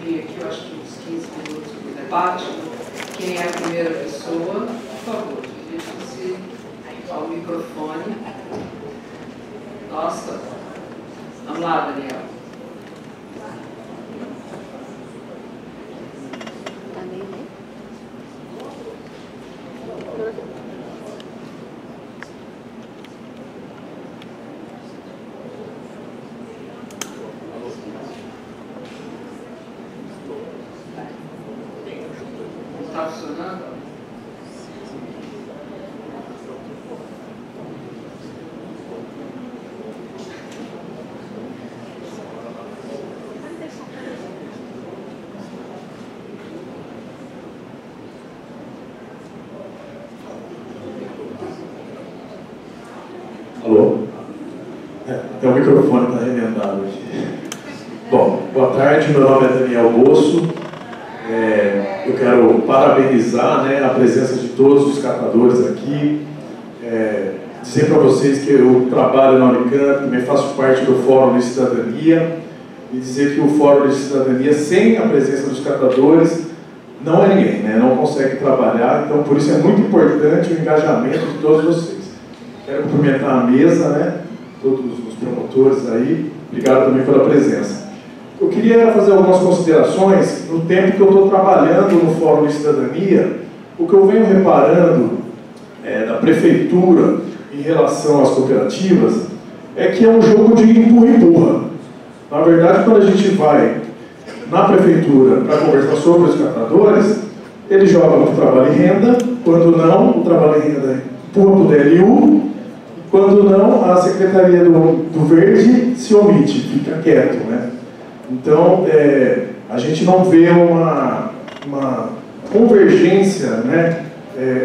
cumprir aqui, eu acho que uns 15 minutos do debate. Quem é a primeira pessoa, por favor, dirija-se ao microfone. Nossa, vamos lá, Daniel. Está funcionando? Alô? Até o microfone está remendado aqui. Bom, boa tarde, meu nome é Daniel Bosso. Eu quero parabenizar, né, a presença de todos os catadores aqui. Dizer para vocês que eu trabalho na Unicamp, também faço parte do Fórum de Cidadania, e dizer que o Fórum de Cidadania, sem a presença dos catadores, não é ninguém, né? Não consegue trabalhar, então por isso é muito importante o engajamento de todos vocês. Quero cumprimentar a mesa, né? Todos os promotores aí, obrigado também pela presença. Eu queria fazer algumas considerações no tempo que eu estou trabalhando no Fórum de Cidadania. O que eu venho reparando da prefeitura em relação às cooperativas é que é um jogo de empurra-empurra. Na verdade, quando a gente vai na prefeitura para conversar sobre os catadores, eles jogam para o trabalho e renda, quando não, o trabalho e renda empurra para o DLU, quando não, a Secretaria do Verde se omite, fica quieto, né? Então, a gente não vê uma convergência, né,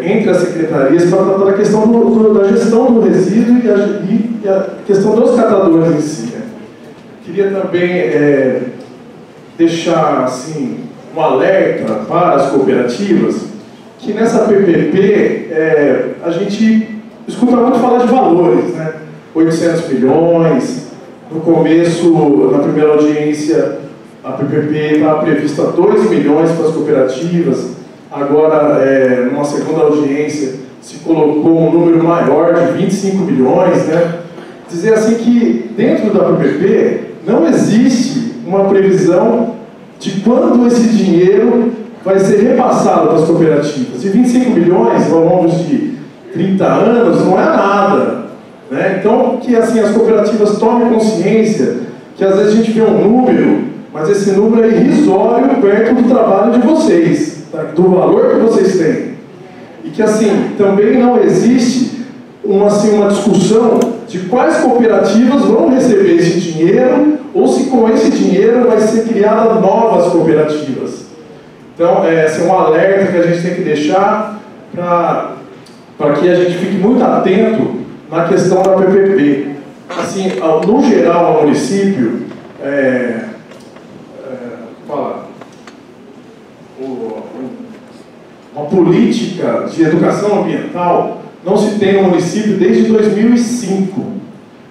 entre as secretarias para tratar da questão da gestão do resíduo e a questão dos catadores em si, né? Queria também deixar assim, um alerta para as cooperativas, que nessa PPP a gente escuta muito falar de valores, né? 800 milhões, no começo, na primeira audiência, a PPP estava prevista 2 milhões para as cooperativas, agora, numa segunda audiência, se colocou um número maior de 25 milhões, né? Dizer assim que dentro da PPP não existe uma previsão de quando esse dinheiro vai ser repassado para as cooperativas. E 25 milhões ao longo de 30 anos não é nada, né? Então, que assim, as cooperativas tomem consciência que às vezes a gente vê um número, mas esse número é irrisório perto do trabalho de vocês, tá? Do valor que vocês têm. E que assim, também não existe uma discussão de quais cooperativas vão receber esse dinheiro ou se com esse dinheiro vai ser criada novas cooperativas. Então, esse é um alerta que a gente tem que deixar para que a gente fique muito atento na questão da PPP. Assim, no geral, no município, uma política de educação ambiental não se tem no município desde 2005.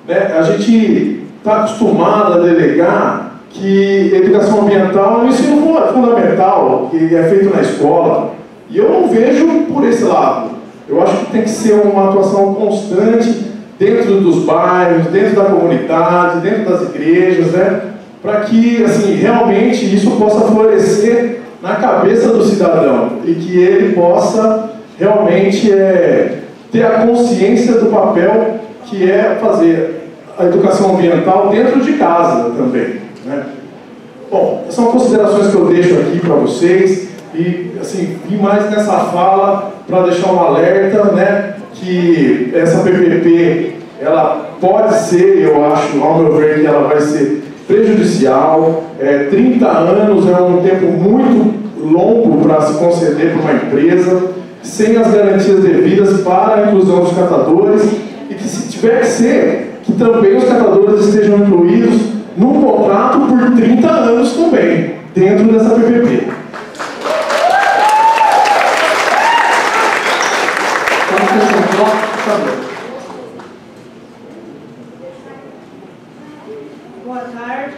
Né? A gente está acostumado a delegar que educação ambiental é um ensino fundamental, que é feito na escola, e eu não vejo por esse lado. Eu acho que tem que ser uma atuação constante dentro dos bairros, dentro da comunidade, dentro das igrejas, né? Para que assim, realmente isso possa florescer na cabeça do cidadão e que ele possa realmente ter a consciência do papel que é fazer a educação ambiental dentro de casa também, né? Bom, são considerações que eu deixo aqui para vocês e assim, vim mais nessa fala para deixar um alerta, né, que essa PPP ela pode ser, eu acho, ao meu ver, que ela vai ser prejudicial. 30 anos é um tempo muito longo para se conceder para uma empresa, sem as garantias devidas para a inclusão dos catadores, e que se tiver que ser, que também os catadores estejam incluídos num contrato por 30 anos também, dentro dessa PPP. Boa tarde,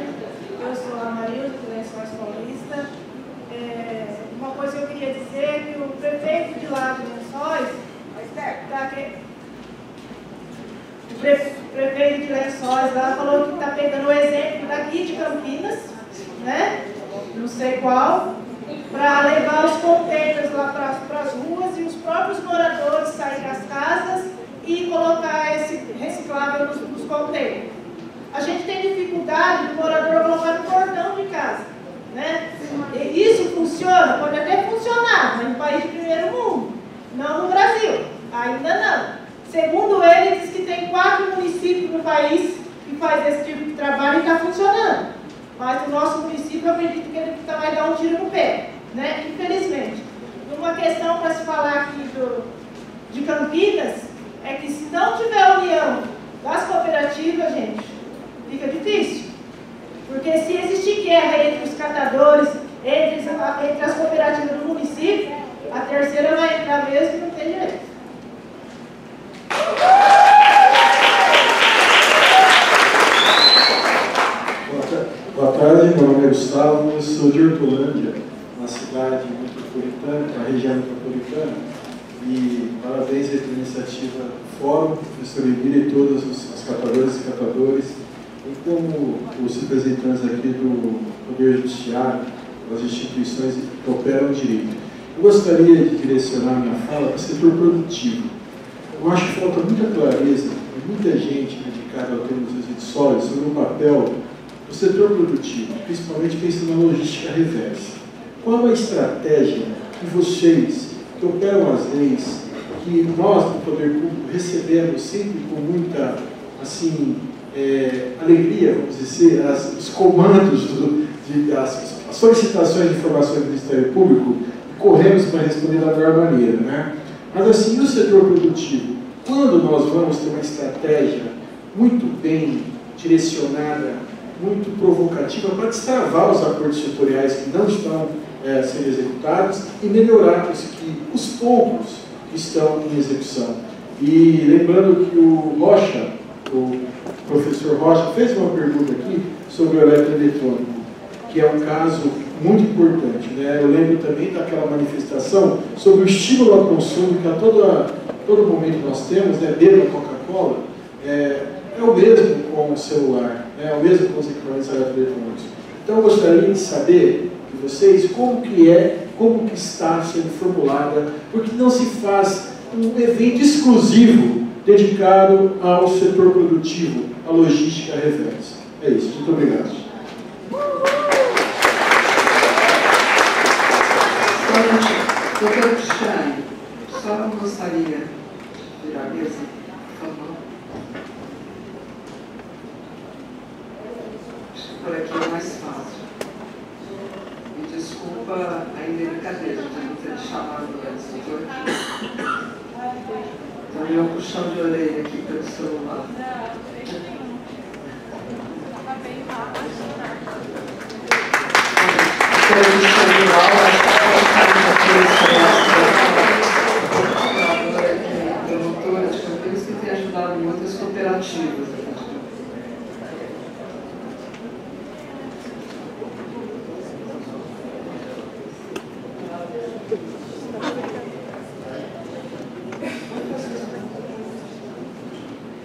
eu sou a Marilda, do Lençóis Paulista. nós lá, falou que está pegando o exemplo daqui de Campinas, né? Não sei qual, para levar os contêineres lá para as ruas e os próprios moradores saírem das casas e colocar esse reciclável nos contêineres. A gente tem dificuldade do morador colocar no portão de casa, né? E isso funciona? Pode até funcionar, mas no país de primeiro mundo, não no Brasil, ainda não. Segundo ele, diz que tem 4 municípios no país que faz esse tipo de trabalho e está funcionando. Mas o nosso município, eu acredito que ele vai dar um tiro no pé, né? Infelizmente. Uma questão para se falar aqui de Campinas é que se não tiver união das cooperativas, gente, fica difícil. Porque se existir guerra entre os catadores, entre as cooperativas do município, a terceira vai entrar mesmo e não tem jeito. Boa tarde, meu nome é Gustavo, eu sou de Hortolândia, uma cidade metropolitana, uma região metropolitana, e parabéns pela iniciativa do Fórum, professor Emília e todos os catadores e catadores, e como os representantes aqui do Poder Judiciário, das instituições que operam o direito. Eu gostaria de direcionar minha fala para o setor produtivo. Eu acho que falta muita clareza e muita gente dedicada ao tema dos resíduos sólidos sobre o papel do setor produtivo, principalmente pensando na logística reversa. Qual a estratégia que vocês, que operam as leis, que nós, do Poder Público, recebemos sempre com muita, assim, alegria, vamos dizer, os comandos, as solicitações de informações do Ministério Público, e corremos para responder da melhor maneira, né? Mas assim, o setor produtivo, quando nós vamos ter uma estratégia muito bem direcionada, muito provocativa para destravar os acordos setoriais que não estão sendo executados e melhorar os poucos que estão em execução. E lembrando que o Rocha, o professor Rocha, fez uma pergunta aqui sobre o eletroeletrônico, que é um caso muito importante, né? Eu lembro também daquela manifestação sobre o estímulo ao consumo que a todo momento nós temos, né? Beba Coca-Cola, é o mesmo com o celular, né? É o mesmo com os equipamentos eletroeletrônicos. Então eu gostaria de saber de vocês como que está sendo formulada, porque não se faz um evento exclusivo dedicado ao setor produtivo, à logística reversa. É isso, muito obrigado. Doutor Cristiane, só gostaria de virar a mesa, por favor. Acho que por aqui é mais fácil. Me desculpa a indelicadeza de não ter chamado antes, doutor. Então, meu puxão de orelha aqui pelo celular. Promotora de Campinas que tem ajudado muitas cooperativas.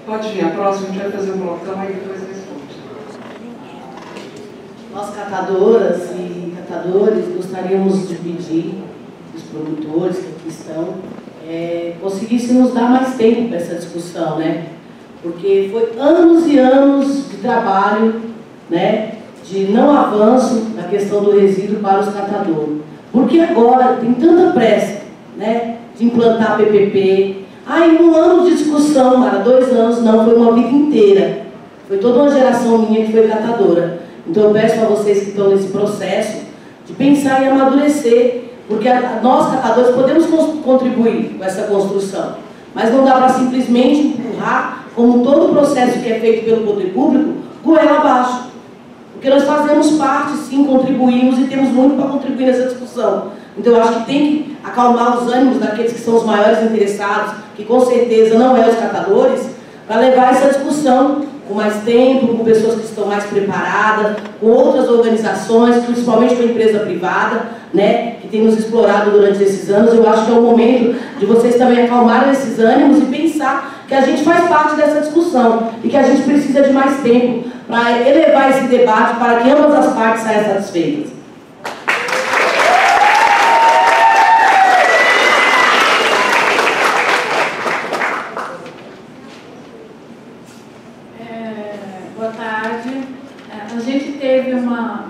Pode vir a próxima, a gente vai fazer um blocão aí depois responde. Nós, catadoras e catadores, gostaríamos de pedir os promotores que aqui estão conseguissem nos dar mais tempo para essa discussão, né? Porque foi anos e anos de trabalho, né? De não avanço na questão do resíduo para os catadores. Porque agora tem tanta pressa, né? De implantar PPP. Em um ano de discussão, Mara, 2 anos, não, foi uma vida inteira. Foi toda uma geração minha que foi catadora. Então eu peço a vocês que estão nesse processo de pensar e amadurecer, porque nós, catadores, podemos contribuir com essa construção, mas não dá para simplesmente empurrar, como todo o processo que é feito pelo poder público, goela abaixo. Porque nós fazemos parte, sim, contribuímos e temos muito para contribuir nessa discussão. Então eu acho que tem que acalmar os ânimos daqueles que são os maiores interessados, que com certeza não é os catadores, para levar essa discussão com mais tempo, com pessoas que estão mais preparadas, com outras organizações, principalmente com a empresa privada, né, que tem nos explorado durante esses anos. Eu acho que é o momento de vocês também acalmarem esses ânimos e pensar que a gente faz parte dessa discussão e que a gente precisa de mais tempo para elevar esse debate para que ambas as partes saiam satisfeitas. Boa tarde. A gente teve uma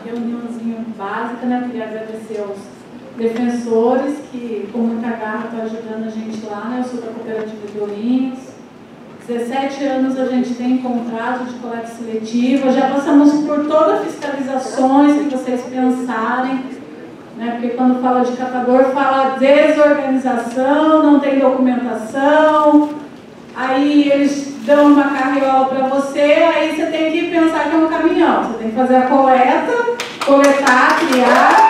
reuniãozinha básica, né? Queria agradecer aos defensores que, com muita garra, estão ajudando a gente lá, né? Eu sou da Cooperativa de Ourinhos. 17 anos a gente tem contrato de coleta seletiva, já passamos por todas as fiscalizações que vocês pensarem, né? Porque quando fala de catador, fala desorganização, não tem documentação, aí eles dão uma carriola para você, aí você tem que pensar que é um caminhão, você tem que fazer a coleta, coletar, criar.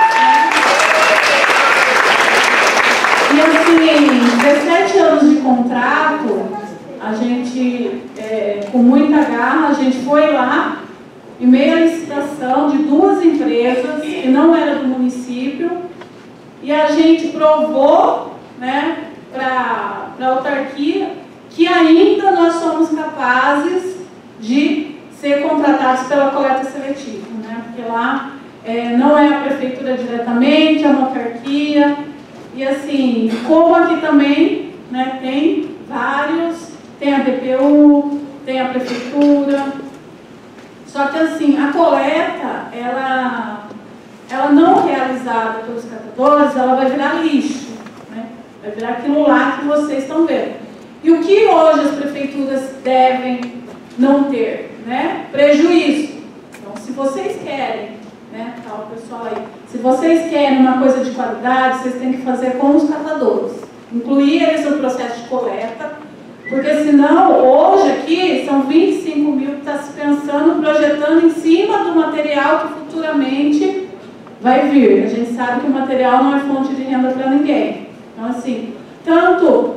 E assim, 17 anos de contrato, a gente, com muita garra, a gente foi lá, em meio à licitação de 2 empresas, que não era do município, e a gente provou, né, para a autarquia que ainda nós somos capazes de ser contratados pela coleta seletiva, né, porque lá não é a prefeitura diretamente, é uma autarquia, e assim, como aqui também, né, tem vários, tem a DPU, tem a prefeitura, só que assim, a coleta, ela não realizada pelos catadores, ela vai virar lixo, né? Vai virar aquilo lá que vocês estão vendo. E o que hoje as prefeituras devem não ter, né? Prejuízo. Então, se vocês querem, né, tá, o pessoal aí, se vocês querem uma coisa de qualidade, vocês têm que fazer com os catadores, incluir eles no processo de coleta, porque senão, hoje aqui, são 25 mil que está se pensando, projetando em cima do material que futuramente vai vir. A gente sabe que o material não é fonte de renda para ninguém. Então, assim, tanto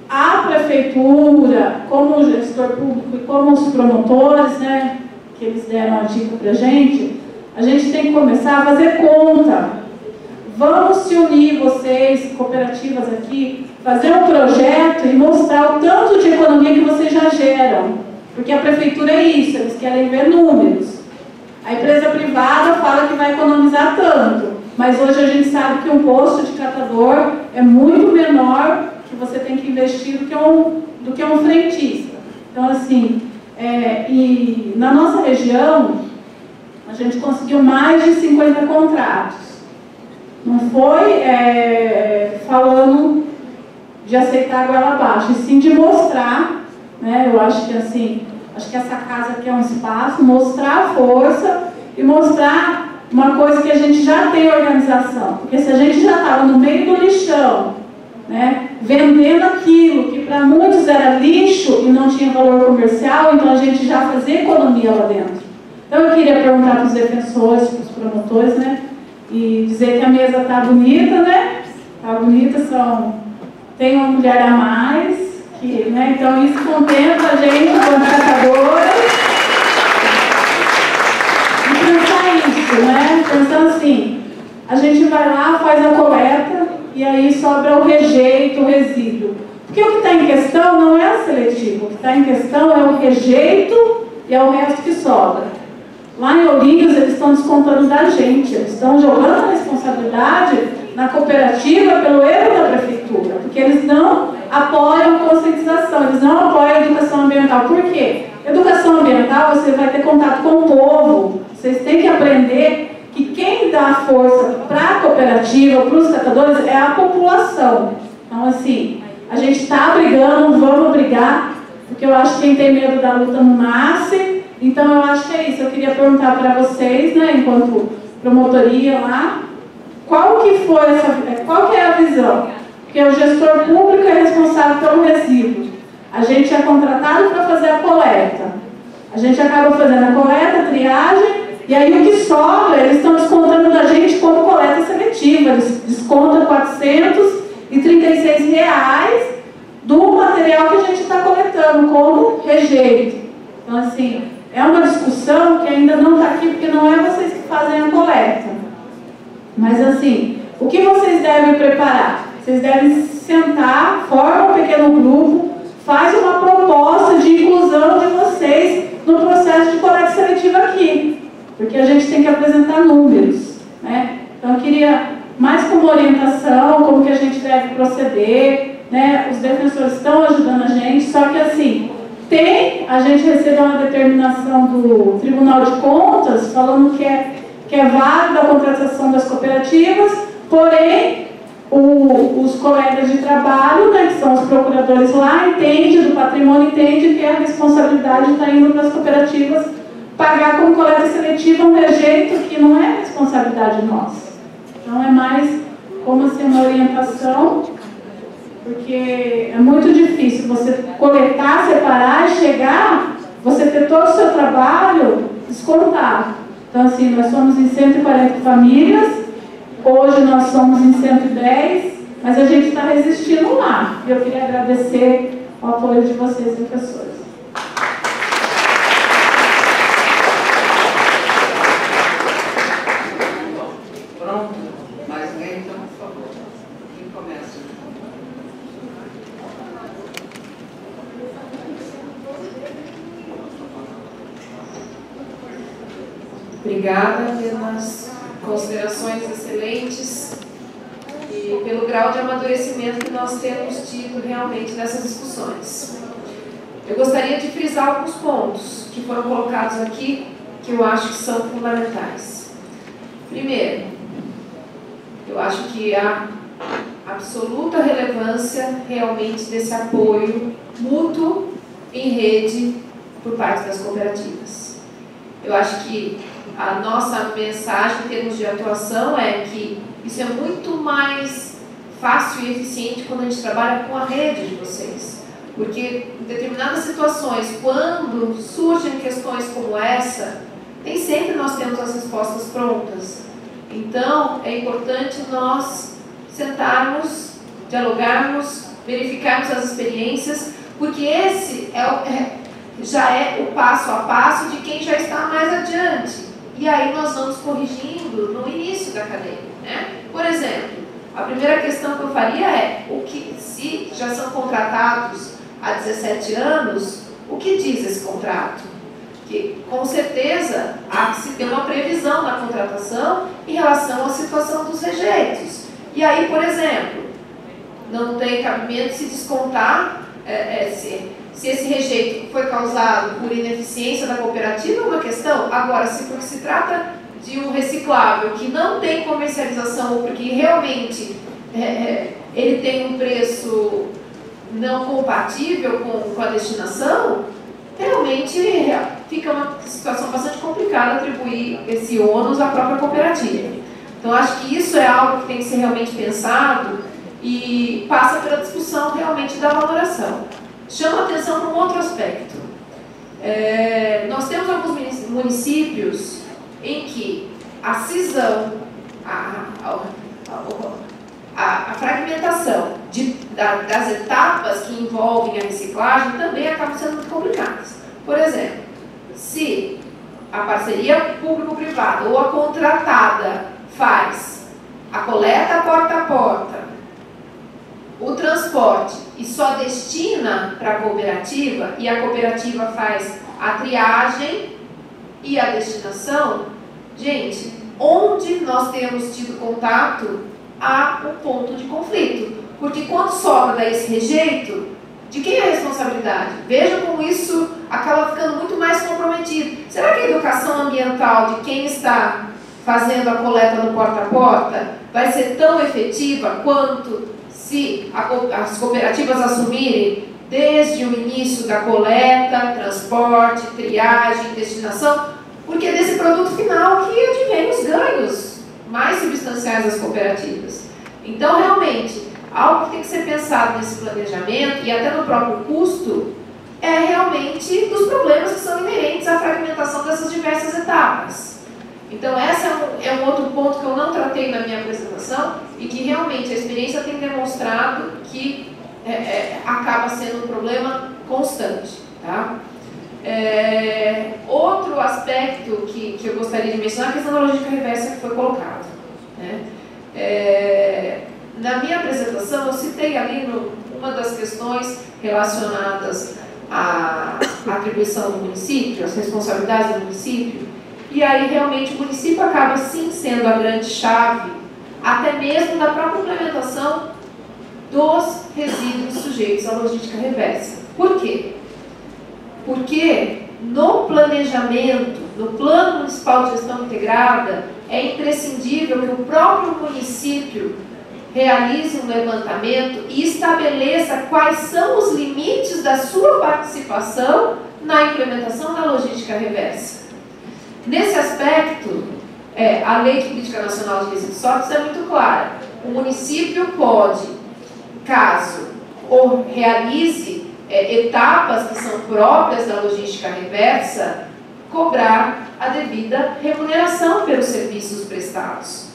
a prefeitura, como o gestor público e como os promotores, né, que eles deram a dica para a gente tem que começar a fazer conta. Vamos se unir, vocês, cooperativas aqui, fazer um projeto e mostrar o tanto de economia que vocês já geram. Porque a prefeitura é isso, eles querem ver números. A empresa privada fala que vai economizar tanto, mas hoje a gente sabe que um posto de catador é muito menor que você tem que investir do que um frentista. Então, assim, e na nossa região, a gente conseguiu mais de 50 contratos. Não foi falando de aceitar a goela abaixo, e sim de mostrar, né? Eu acho que assim, acho que essa casa aqui é um espaço, mostrar a força e mostrar uma coisa que a gente já tem organização. Porque se a gente já estava no meio do lixão, né, vendendo aquilo que para muitos era lixo e não tinha valor comercial, então a gente já fazia economia lá dentro. Então eu queria perguntar para os defensores, para os promotores, né, e dizer que a mesa está bonita, né? Está bonita, tem uma mulher a mais, né? Então isso contempla a gente como catadora. E pensar isso, né? Pensando assim, a gente vai lá, faz a coleta e aí sobra o rejeito, o resíduo. Porque o que está em questão não é a seletiva, o que está em questão é o rejeito e é o resto que sobra. Lá em Ourinhos, eles estão descontando da gente, eles estão jogando a responsabilidade na cooperativa pelo erro da prefeitura, porque eles não apoiam a conscientização, eles não apoiam a educação ambiental. Por quê? Educação ambiental, você vai ter contato com o povo, vocês têm que aprender que quem dá força para a cooperativa, para os catadores, é a população. Então, assim, a gente está brigando, vamos brigar, porque eu acho que quem tem medo da luta não nasce. Então, eu acho que é isso. Eu queria perguntar para vocês, né, enquanto promotoria lá, qual que é a visão? Porque o gestor público é responsável pelo resíduo. A gente é contratado para fazer a coleta. A gente acaba fazendo a coleta, a triagem, e aí o que sobra, eles estão descontando da gente como coleta seletiva. Eles descontam R$436 do material que a gente está coletando como rejeito. Então, assim, é uma discussão que ainda não está aqui, porque não é vocês que fazem a coleta. Mas, assim, o que vocês devem preparar? Vocês devem sentar, formar um pequeno grupo, faz uma proposta de inclusão de vocês no processo de coleta seletiva aqui, porque a gente tem que apresentar números, né? Então, eu queria mais como orientação, como que a gente deve proceder, né? Os defensores estão ajudando a gente, só que assim, a gente recebeu uma determinação do Tribunal de Contas falando que é válida a contratação das cooperativas, porém, os colegas de trabalho, né, que são os procuradores lá, entendem, do patrimônio, entendem que a responsabilidade está indo para as cooperativas pagar como coleta seletiva um rejeito que não é responsabilidade nossa. Então, é mais como assim, uma orientação, porque é muito difícil você coletar, separar e chegar, você ter todo o seu trabalho descontado. Então, assim, nós somos em 140 famílias, hoje nós somos em 110, mas a gente está resistindo lá. E eu queria agradecer o apoio de vocês, professores. Pronto? Mais alguém, então, por favor? Quem começa? Obrigada pelas considerações excelentes e pelo grau de amadurecimento que nós temos tido realmente nessas discussões. Eu gostaria de frisar alguns pontos que foram colocados aqui, que eu acho que são fundamentais. Primeiro, eu acho que há absoluta relevância realmente desse apoio mútuo em rede por parte das cooperativas. Eu acho que a nossa mensagem em termos de atuação é que isso é muito mais fácil e eficiente quando a gente trabalha com a rede de vocês. Porque em determinadas situações, quando surgem questões como essa, nem sempre nós temos as respostas prontas. Então, é importante nós sentarmos, dialogarmos, verificarmos as experiências, porque esse já é o passo a passo de quem já está mais adiante. E aí nós vamos corrigindo no início da cadeia, né? Por exemplo, a primeira questão que eu faria é, se já são contratados há 17 anos, o que diz esse contrato? Que, com certeza, há que se ter uma previsão na contratação em relação à situação dos rejeitos. E aí, por exemplo, não tem cabimento se descontar, se esse rejeito foi causado por ineficiência da cooperativa, é uma questão. Agora, se porque se trata de um reciclável que não tem comercialização ou porque realmente ele tem um preço não compatível com a destinação, realmente fica uma situação bastante complicada atribuir esse ônus à própria cooperativa. Então, acho que isso é algo que tem que ser realmente pensado e passa pela discussão realmente da valoração. Chama atenção para um outro aspecto. Nós temos alguns municípios em que a cisão, a fragmentação das etapas que envolvem a reciclagem também acabam sendo muito complicadas. Por exemplo, se a parceria público-privada ou a contratada faz a coleta porta a porta, o transporte e só destina para a cooperativa e a cooperativa faz a triagem e a destinação, gente, onde nós temos tido contato há um ponto de conflito. Porque quando sobra daí esse rejeito, de quem é a responsabilidade? Veja como isso acaba ficando muito mais comprometido. Será que a educação ambiental de quem está fazendo a coleta no porta a porta vai ser tão efetiva quanto se as cooperativas assumirem desde o início da coleta, transporte, triagem, destinação? Porque é desse produto final que advém os ganhos mais substanciais das cooperativas. Então, realmente, algo que tem que ser pensado nesse planejamento e até no próprio custo é realmente dos problemas que são inerentes à fragmentação dessas diversas etapas. Então, esse é um outro ponto que eu não tratei na minha apresentação e que realmente a experiência tem demonstrado que acaba sendo um problema constante. Tá? Outro aspecto que eu gostaria de mencionar é a questão da lógica reversa que foi colocada. Né? Na minha apresentação, eu citei ali uma das questões relacionadas à atribuição do município, às responsabilidades do município, e aí realmente o município acaba sim sendo a grande chave, até mesmo da própria implementação dos resíduos sujeitos à logística reversa. Por quê? Porque no planejamento, no Plano Municipal de Gestão Integrada, é imprescindível que o próprio município realize um levantamento e estabeleça quais são os limites da sua participação na implementação da logística reversa. Nesse aspecto, a Lei de Política Nacional de Resíduos Sólidos é muito clara. O município pode, caso realize etapas que são próprias da logística reversa, cobrar a devida remuneração pelos serviços prestados.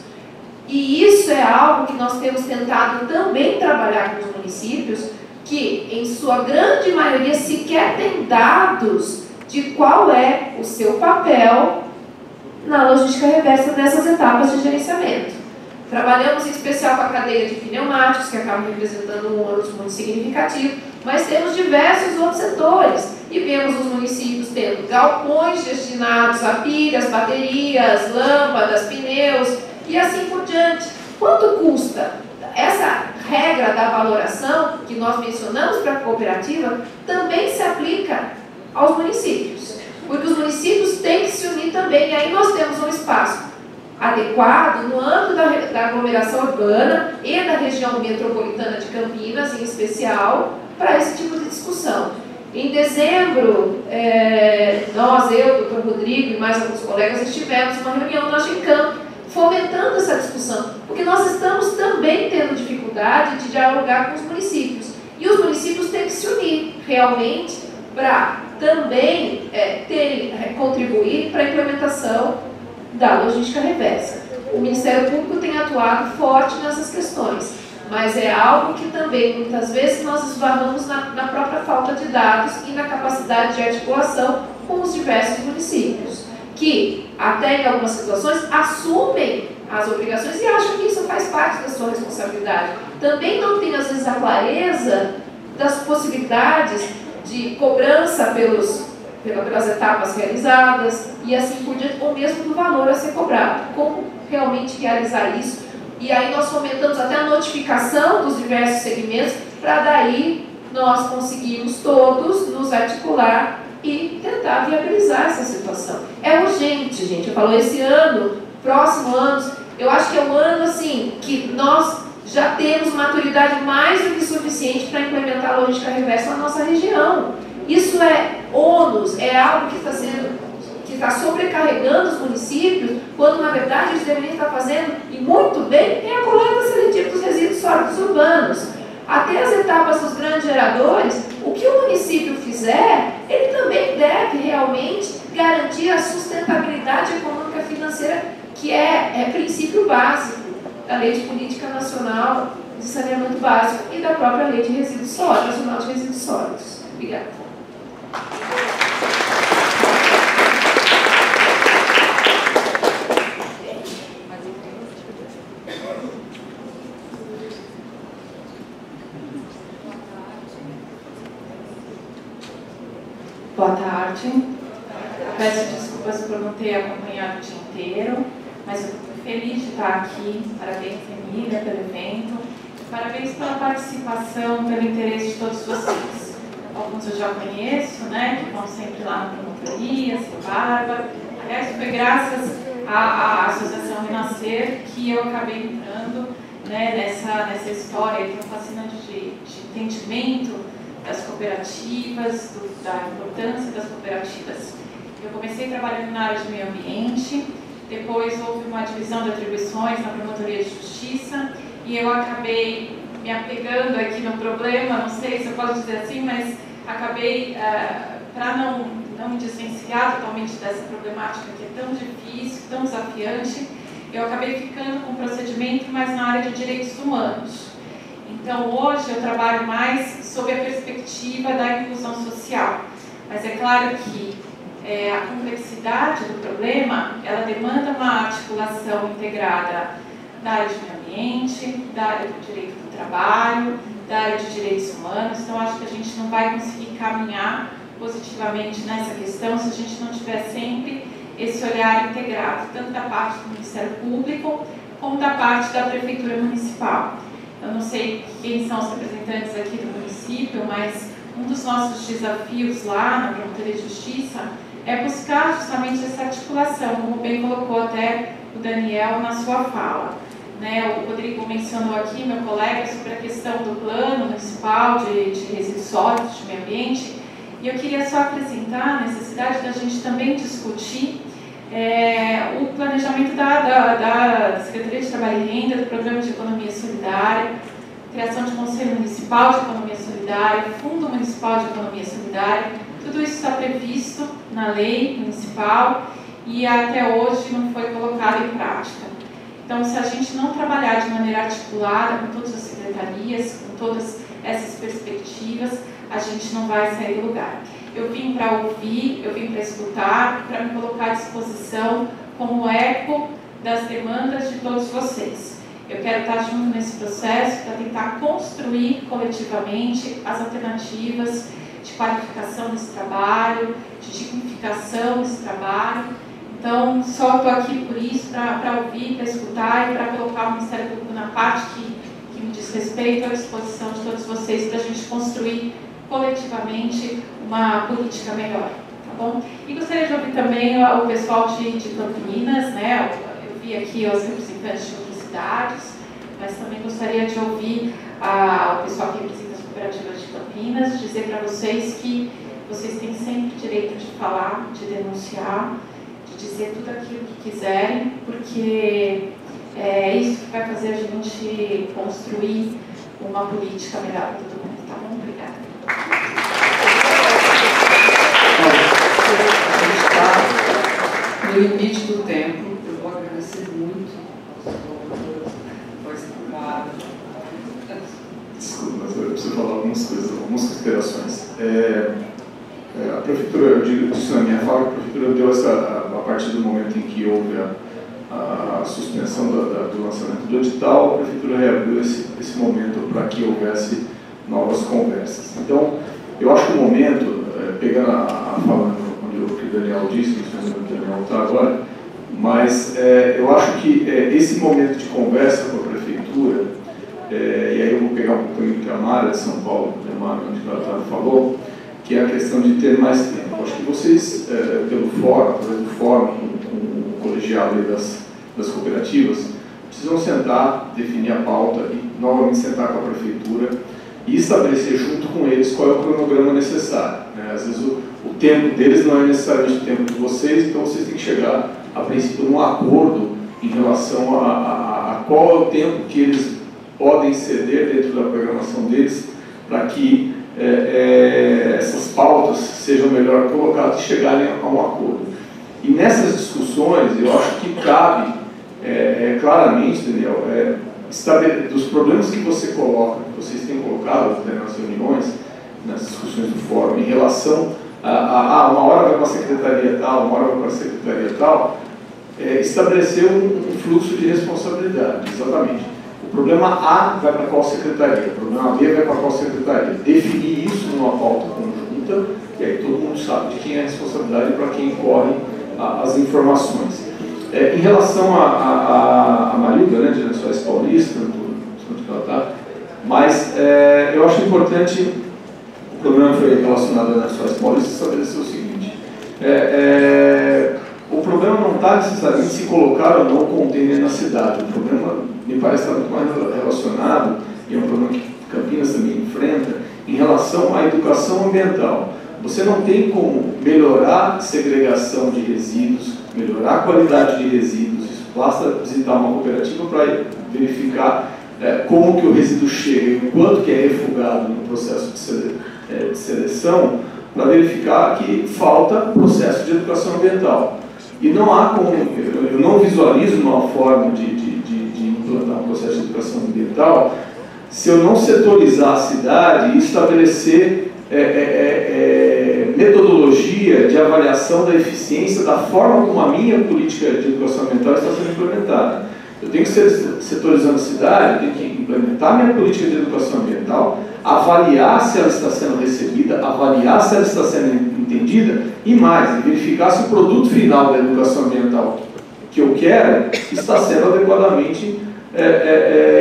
E isso é algo que nós temos tentado também trabalhar com os municípios, que em sua grande maioria sequer tem dados de qual é o seu papel na logística reversa dessas etapas de gerenciamento. Trabalhamos em especial com a cadeia de pneumáticos, que acaba representando um ônus muito significativo, mas temos diversos outros setores. E vemos os municípios tendo galpões destinados a pilhas, baterias, lâmpadas, pneus e assim por diante. Quanto custa? Essa regra da valoração que nós mencionamos para a cooperativa também se aplica aos municípios, porque os municípios têm que se unir também, e aí nós temos um espaço adequado no âmbito da aglomeração urbana e da região metropolitana de Campinas, em especial, para esse tipo de discussão. Em dezembro, eu, o Dr. Rodrigo e mais alguns colegas estivemos numa reunião na Agencamp, fomentando essa discussão, porque nós estamos também tendo dificuldade de dialogar com os municípios. E os municípios têm que se unir realmente para também contribuir para a implementação da logística reversa. O Ministério Público tem atuado forte nessas questões, mas é algo que também, muitas vezes, nós esbarramos na própria falta de dados e na capacidade de articulação com os diversos municípios, que, até em algumas situações, assumem as obrigações e acham que isso faz parte da sua responsabilidade. Também não tem, às vezes, a clareza das possibilidades de cobrança pelas etapas realizadas e assim por diante, ou mesmo do valor a ser cobrado. Como realmente realizar isso? E aí nós fomentamos até a notificação dos diversos segmentos para daí nós conseguirmos todos nos articular e tentar viabilizar essa situação. É urgente, gente. Eu falo, esse ano, próximo ano, eu acho que é um ano assim que nós já temos maturidade mais do que suficiente para implementar a logística reversa na nossa região. Isso é ônus, é algo que está sobrecarregando os municípios, quando na verdade eles deveriam estar fazendo, e muito bem, é a coleta seletiva dos resíduos sólidos urbanos. Até as etapas dos grandes geradores, o que o município fizer, ele também deve realmente garantir a sustentabilidade econômica financeira, que é princípio básico da Lei de Política Nacional de Saneamento Básico e da própria Lei de Resíduos Sólidos, Nacional de Resíduos Sólidos. Obrigada. Boa tarde. Peço desculpas por não ter acompanhado o dia inteiro, mas eu estou feliz de estar aqui. Parabéns, Emília, pelo evento. Parabéns pela participação, pelo interesse de todos vocês. Alguns eu já conheço, né, que vão sempre lá na promotoria, a Bárbara. Aliás, foi graças à Associação Renascer que eu acabei entrando, né, nessa história tão fascinante de entendimento das cooperativas, da importância das cooperativas. Eu comecei trabalhando na área de meio ambiente, depois houve uma divisão de atribuições na Promotoria de Justiça e eu acabei me apegando aqui no problema, não sei se eu posso dizer assim, mas acabei, para não me desvencilhar totalmente dessa problemática que é tão difícil, tão desafiante, eu acabei ficando com o procedimento mais na área de direitos humanos. Então, hoje eu trabalho mais sob a perspectiva da inclusão social, mas é claro que a complexidade do problema, ela demanda uma articulação integrada da área de meio ambiente, da área do direito do trabalho, da área de direitos humanos, então acho que a gente não vai conseguir caminhar positivamente nessa questão se a gente não tiver sempre esse olhar integrado, tanto da parte do Ministério Público como da parte da Prefeitura Municipal. Eu não sei quem são os representantes aqui do município, mas um dos nossos desafios lá na Promotoria de Justiça é buscar justamente essa articulação, como bem colocou até o Daniel na sua fala. O Rodrigo mencionou aqui, meu colega, sobre a questão do plano municipal de resíduos sólidos, de meio ambiente, e eu queria só acrescentar a necessidade da gente também discutir o planejamento da Secretaria de Trabalho e Renda, do Programa de Economia Solidária, criação de Conselho Municipal de Economia Solidária, Fundo Municipal de Economia Solidária, tudo isso está previsto na lei municipal e até hoje não foi colocado em prática. Então, se a gente não trabalhar de maneira articulada com todas as secretarias, com todas essas perspectivas, a gente não vai sair do lugar. Eu vim para ouvir, eu vim para escutar, para me colocar à disposição como eco das demandas de todos vocês. Eu quero estar junto nesse processo para tentar construir coletivamente as alternativas de qualificação desse trabalho, de dignificação desse trabalho. Então, só estou aqui por isso, para ouvir, para escutar e para colocar o Ministério Público na parte que me diz respeito, à disposição de todos vocês, para a gente construir coletivamente uma política melhor, tá bom? E gostaria de ouvir também o pessoal de Campinas, eu vi aqui os representantes de outras cidades, mas também gostaria de ouvir o pessoal que representa as cooperativas de Campinas, dizer para vocês que vocês têm sempre direito de falar, de denunciar, de dizer tudo aquilo que quiserem, porque é isso que vai fazer a gente construir uma política melhor para todo mundo, tá bom? Obrigada. A gente está no limite do tempo. Eu vou agradecer muito aos promotores que participaram. Desculpa, mas eu preciso falar algumas coisas, algumas considerações. A Prefeitura, eu digo isso na minha fala, a Prefeitura deu a partir do momento em que houve a suspensão do lançamento do edital, a Prefeitura reabriu esse momento para que houvesse novas conversas. Então, eu acho que o momento, pegando a fala onde o Daniel disse, não sei onde o Daniel está agora, mas eu acho que esse momento de conversa com a Prefeitura, e aí eu vou pegar um pouquinho que a Mara de São Paulo, onde ela falou, que é a questão de ter mais tempo. Eu acho que vocês, pelo fórum, através do fórum, com o colegiado das cooperativas, precisam sentar, definir a pauta e novamente sentar com a Prefeitura e estabelecer junto com eles qual é o cronograma necessário. Às vezes o tempo deles não é necessariamente o tempo de vocês, então vocês têm que chegar, a princípio, num acordo em relação a qual é o tempo que eles podem ceder dentro da programação deles para que essas pautas sejam melhor colocadas e chegarem a um acordo. E nessas discussões, eu acho que cabe claramente, Daniel, dos problemas que você coloca, que vocês têm colocado nas reuniões, nas discussões do fórum, em relação uma hora vai para a secretaria tal, uma hora vai para a secretaria tal, estabelecer um fluxo de responsabilidade, exatamente. O problema A vai para qual secretaria, o problema B vai para qual secretaria. Definir isso numa pauta conjunta, e aí todo mundo sabe de quem é a responsabilidade e para quem correm as informações. Em relação a Marilda, de Lençóis Paulista, onde ela está, mas eu acho importante, o programa foi relacionado a Lençóis Paulista, estabelecer o seguinte: o problema não está necessariamente se colocar ou não o container na cidade. O problema, me parece, estar muito mais relacionado, e é um problema que Campinas também enfrenta, em relação à educação ambiental. Você não tem como melhorar a segregação de resíduos, melhorar a qualidade de resíduos. Isso basta visitar uma cooperativa para verificar como que o resíduo chega e o quanto que é refugado no processo de seleção, para verificar que falta processo de educação ambiental. E não há como, eu não visualizo uma forma de implantar um processo de educação ambiental se eu não setorizar a cidade e estabelecer metodologia de avaliação da eficiência da forma como a minha política de educação ambiental está sendo implementada. Eu tenho que ser setorizando a cidade, eu tenho que implementar minha política de educação ambiental, avaliar se ela está sendo recebida, avaliar se ela está sendo entendida e mais, verificar se o produto final da educação ambiental que eu quero está sendo adequadamente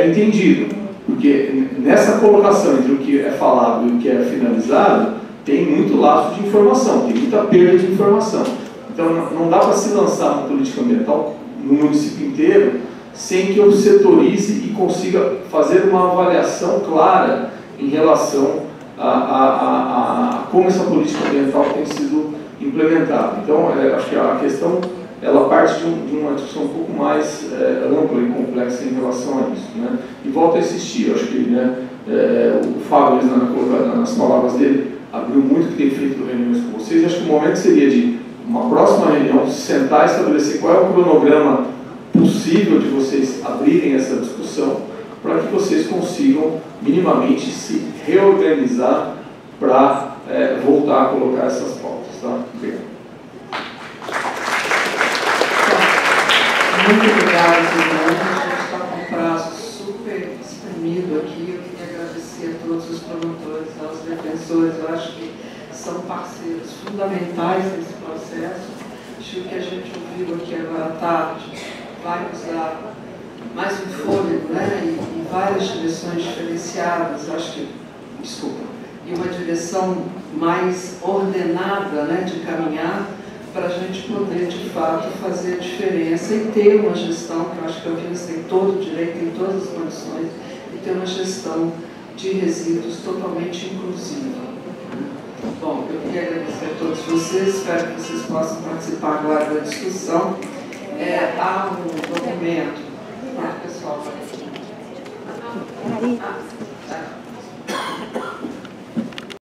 entendido. Porque nessa colocação entre o que é falado e o que é finalizado, tem muito laço de informação, tem muita perda de informação. Então não dá para se lançar uma política ambiental no município inteiro sem que eu setorize e consiga fazer uma avaliação clara em relação a como essa política ambiental tem sido implementada. Então, acho que a questão ela parte de uma discussão um pouco mais ampla e complexa em relação a isso, né? E volto a insistir, acho que, né, o Fábio, nas palavras dele, abriu muito que tem feito reuniões com vocês. Acho que o momento seria de uma próxima reunião, sentar e estabelecer qual é o cronograma possível de vocês abrirem essa discussão, para que vocês consigam minimamente se reorganizar para voltar a colocar essas pautas. Tá? Obrigado. Muito obrigada, Fernando. A gente está com um prazo super espremido aqui. Eu queria agradecer a todos os promotores, aos defensores. Eu acho que são parceiros fundamentais nesse processo. Acho que o que a gente ouviu aqui agora à tarde vai nos dar mais um fôlego, né? E várias direções diferenciadas. Acho que, e uma direção mais ordenada, né, de caminhar, para a gente poder, de fato, fazer a diferença e ter uma gestão, que eu acho que Campinas tem todo o direito, tem todas as condições, e ter uma gestão de resíduos totalmente inclusiva. Bom, eu queria agradecer a todos vocês, espero que vocês possam participar agora da discussão. Há um documento para o pessoal.